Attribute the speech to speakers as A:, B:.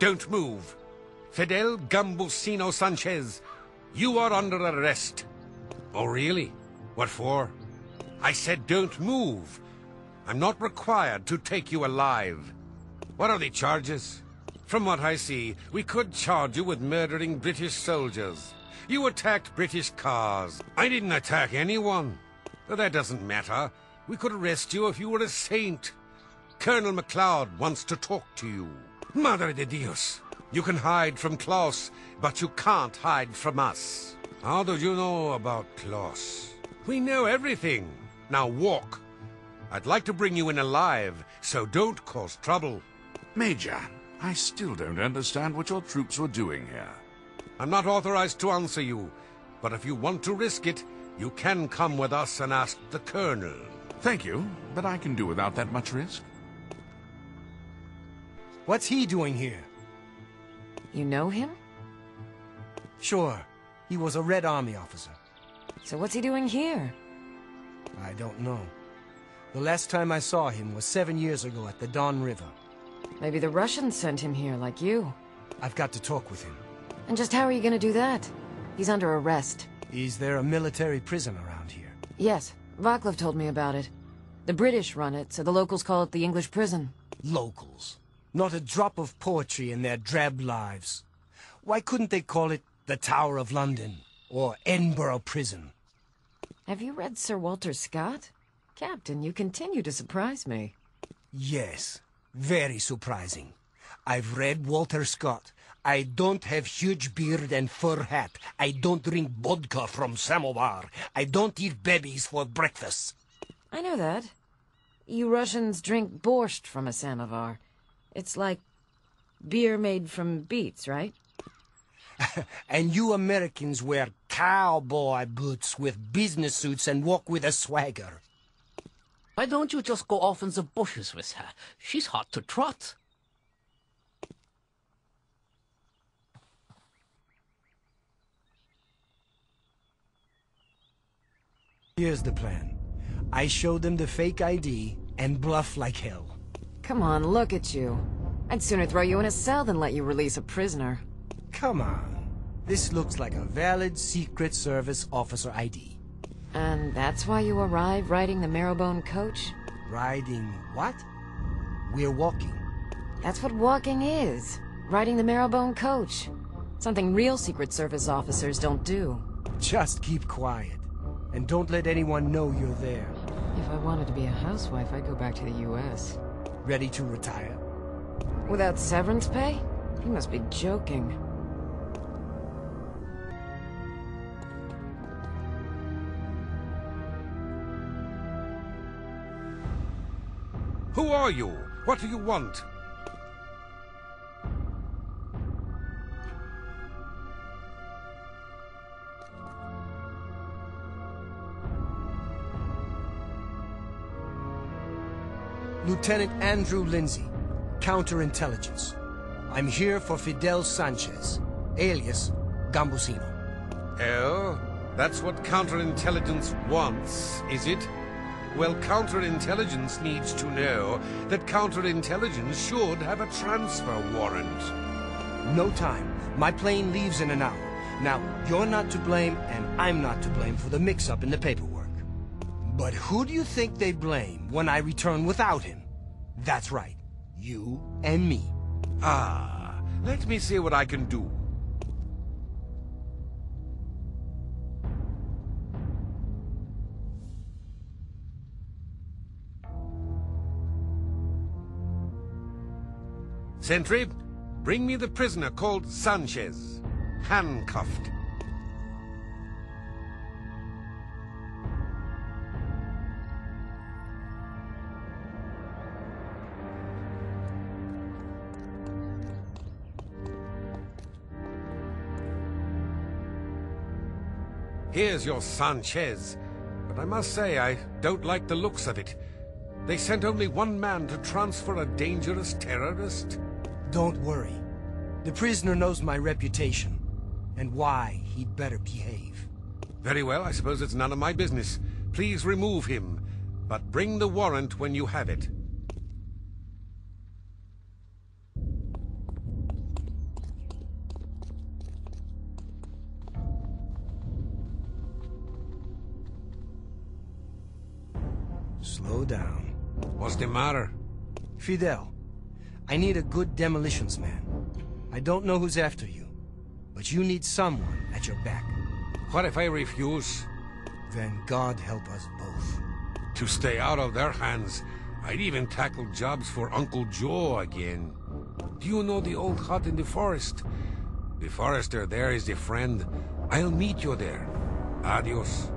A: Don't move. Fidel Gambusino Sanchez, you are under arrest. Oh, really? What for? I said don't move. I'm not required to take you alive. What are the charges? From what I see, we could charge you with murdering British soldiers. You attacked British cars. I didn't attack anyone. But that doesn't matter. We could arrest you if you were a saint. Colonel MacLeod wants to talk to you. Madre de Dios. You can hide from Klaus, but you can't hide from us. How do you know about Klaus? We know everything. Now walk. I'd like to bring you in alive, so don't cause trouble.
B: Major, I still don't understand what your troops were doing here.
A: I'm not authorized to answer you, but if you want to risk it, you can come with us and ask the Colonel.
B: Thank you, but I can do without that much risk.
C: What's he doing here?
D: You know him?
C: Sure. He was a Red Army officer.
D: So what's he doing here?
C: I don't know. The last time I saw him was 7 years ago at the Don River.
D: Maybe the Russians sent him here, like you.
C: I've got to talk with him.
D: And just how are you gonna do that? He's under arrest.
C: Is there a military prison around here?
D: Yes, Vaclav told me about it. The British run it, so the locals call it the English prison.
C: Locals. Not a drop of poetry in their drab lives. Why couldn't they call it the Tower of London or Edinburgh Prison?
D: Have you read Sir Walter Scott? Captain, you continue to surprise me.
C: Yes, very surprising. I've read Walter Scott. I don't have huge beard and fur hat. I don't drink vodka from samovar. I don't eat babies for breakfast.
D: I know that. You Russians drink borscht from a samovar. It's like beer made from beets, right?
C: And you Americans wear cowboy boots with business suits and walk with a swagger.
E: Why don't you just go off in the bushes with her? She's hot to trot.
C: Here's the plan. I show them the fake ID and bluff like hell.
D: Come on, look at you. I'd sooner throw you in a cell than let you release a prisoner.
C: Come on. This looks like a valid Secret Service officer ID.
D: And that's why you arrive riding the Marrowbone coach?
C: Riding what? We're walking.
D: That's what walking is. Riding the Marrowbone coach. Something real Secret Service officers don't do.
C: Just keep quiet. And don't let anyone know you're there.
D: If I wanted to be a housewife, I'd go back to the U.S.
C: Ready to retire?
D: Without severance pay? You must be joking.
A: Who are you? What do you want?
C: Lieutenant Andrew Lindsay, Counterintelligence. I'm here for Fidel Sanchez, alias Gambusino.
A: Oh, that's what counterintelligence wants, is it? Well, counterintelligence needs to know that counterintelligence should have a transfer warrant.
C: No time. My plane leaves in an hour. Now, you're not to blame, and I'm not to blame for the mix-up in the paperwork. But who do you think they blame when I return without him? That's right. You and me.
A: Ah, let me see what I can do. Sentry, bring me the prisoner called Sanchez, handcuffed. Here's your Sanchez, but I must say I don't like the looks of it. They sent only one man to transfer a dangerous terrorist.
C: Don't worry. The prisoner knows my reputation, and why he'd better behave.
A: Very well, I suppose it's none of my business. Please remove him, but bring the warrant when you have it.
C: Slow down.
A: What's the matter?
C: Fidel, I need a good demolitions man. I don't know who's after you, but you need someone at your back.
A: What if I refuse?
C: Then God help us both.
A: To stay out of their hands, I'd even tackle jobs for Uncle Joe again. Do you know the old hut in the forest? The forester there is the friend. I'll meet you there. Adios.